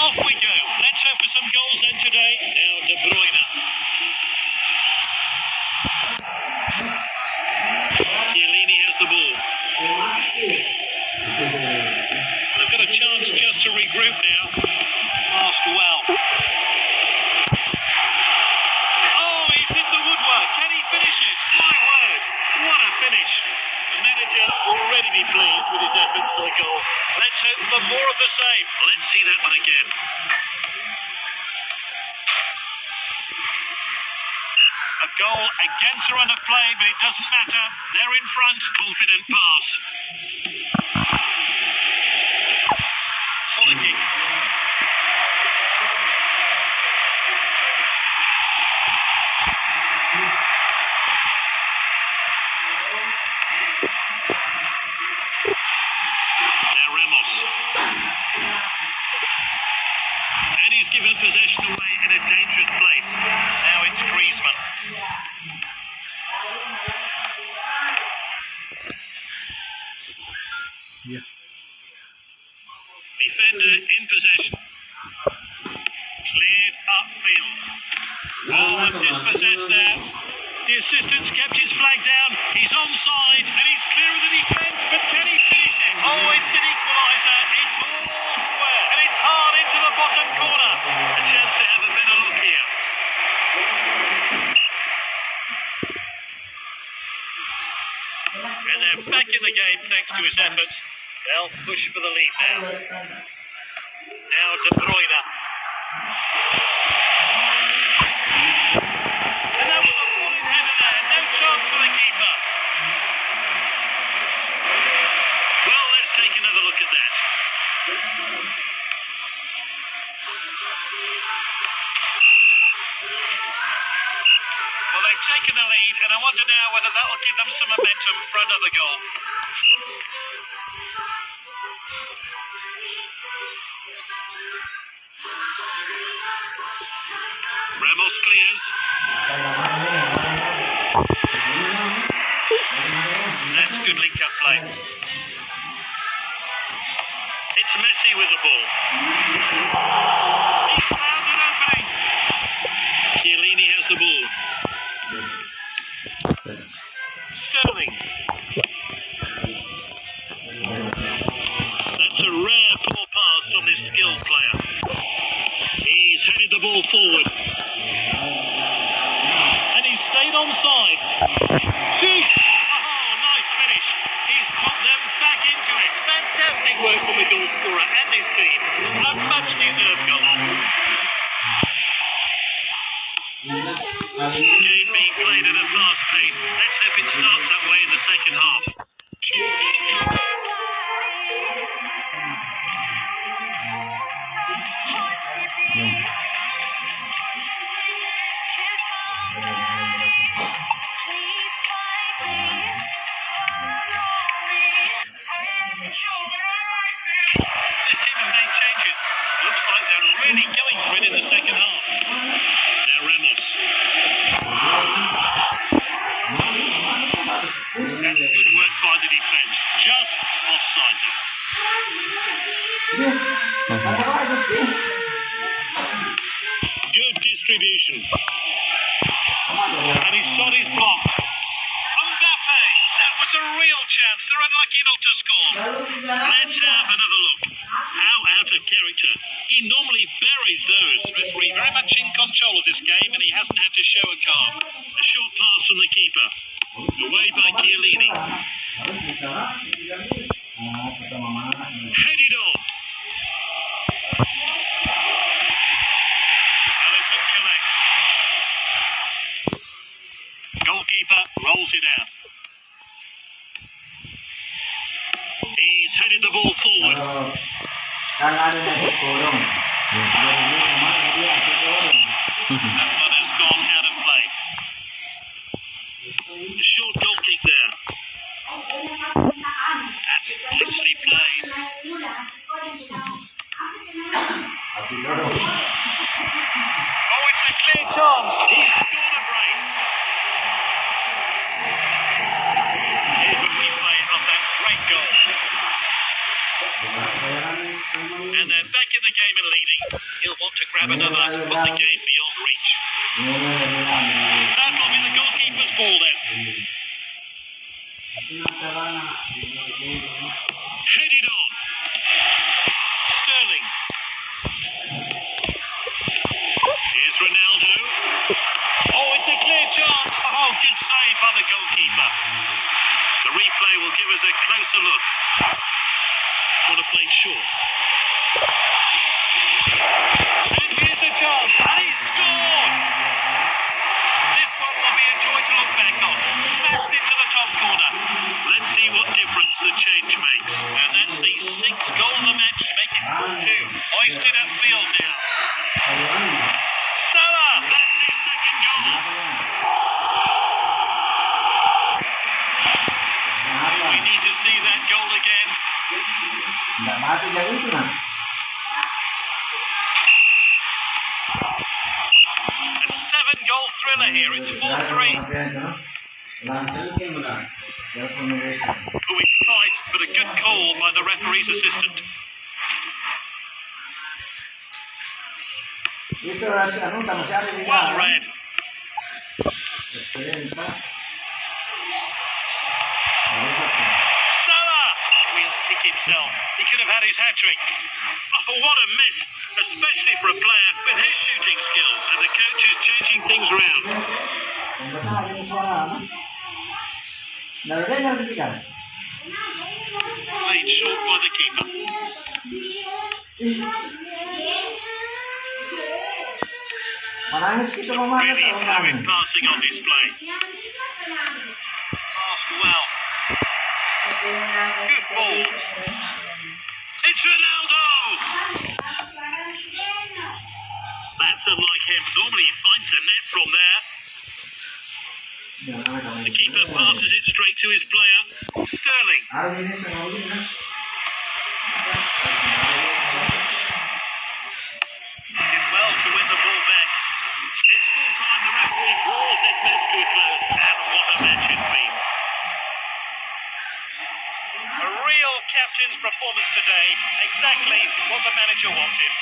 Off we go. Let's hope for some goals then today. Now De Bruyne. Chiellini has the ball. They've got a chance just to regroup now. Passed well. Oh, he's hit the woodwork. Can he finish it? My word, what a finish. The manager already be pleased with his efforts for the goal. Let's hope for more of the same. Let's see that one again. A goal against the run of play, but it doesn't matter. They're in front. Confident pass. Corner kick. Now Ramos. And he's given possession away in a dangerous place. Now it's Griezmann. Yeah. Defender in possession. Cleared upfield. Oh, and dispossessed there. The assistant's kept his flag down. He's onside and he's clear of the defence, but can he finish it? Oh, it's an equaliser. It's all square. And it's hard into the bottom corner. A chance to have a better look here. And they're back in the game thanks to his efforts. They'll push for the lead now. Now De Bruyne. And that was a falling header there. No chance for the keeper. Well, let's take another look at that. Well, they've taken the lead, and I wonder now whether that will give them some momentum for another goal. Ramos clears. That's good link-up play. It's Messi with the ball. He's found an opening. Chiellini has the ball. Sterling. That's a rare poor pass from this skilled player. He's headed the ball forward. And he's stayed onside. Shoots! Oh, nice finish. He's put them back into it. Fantastic work from the goal scorer and his team. A much-deserved goal. Game being played at a fast pace. Let's hope it starts that way in the second half. This team have made changes. Looks like they're really going for it in the second half. Now Ramos. That's good work by the defence. Just offside though. Good distribution. And his shot is blocked. Mbappe! That was a real chance. They're unlucky not to score. Let's have another look. How out of character. He normally buries those. Referee very much in control of this game and he hasn't had to show a card. A short pass from the keeper. Away by Chiellini. Headed on. Alisson collects. Goalkeeper rolls it out. He's headed the ball forward. That one has gone out of play. A short goal kick there. That's nicely played. Oh, it's a clear chance. He's scored a brace. Here's a replay of that great goal. And they're back in the game and leading. He'll want to grab another to put the game beyond reach. That'll be the goalkeeper's ball then. Headed on. Sterling. Here's Ronaldo. Oh, it's a clear chance. Oh, good save by the goalkeeper. The replay will give us a closer look. Corner played short. And here's a chance. And he's scored. This one will be a joy to look back on. Smashed into the top corner. Let's see what difference the change makes. And that's the 6th goal of the match to make it 4-2. Hoisted upfield now. Salah, that's his second goal. We need to see that goal again. A 7-goal thriller here. It's 4-3. Oh, it's tight, but a good call by the referee's assistant. Well read. Salah! He'll kick himself. He could have had his hat-trick. Oh, what a miss, especially for a player with his shooting skills, and the coach is changing things around. Played short by the keeper. Some really fluid passing on display. Passed well. Good ball. It's Ronaldo! That's unlike him. Normally he finds the net from there. The keeper passes it straight to his player. Sterling. Did well to win the ball back. It's full time. The referee draws this match to a close. And what a match it's been. A real captain's performance today. Exactly what the manager wanted.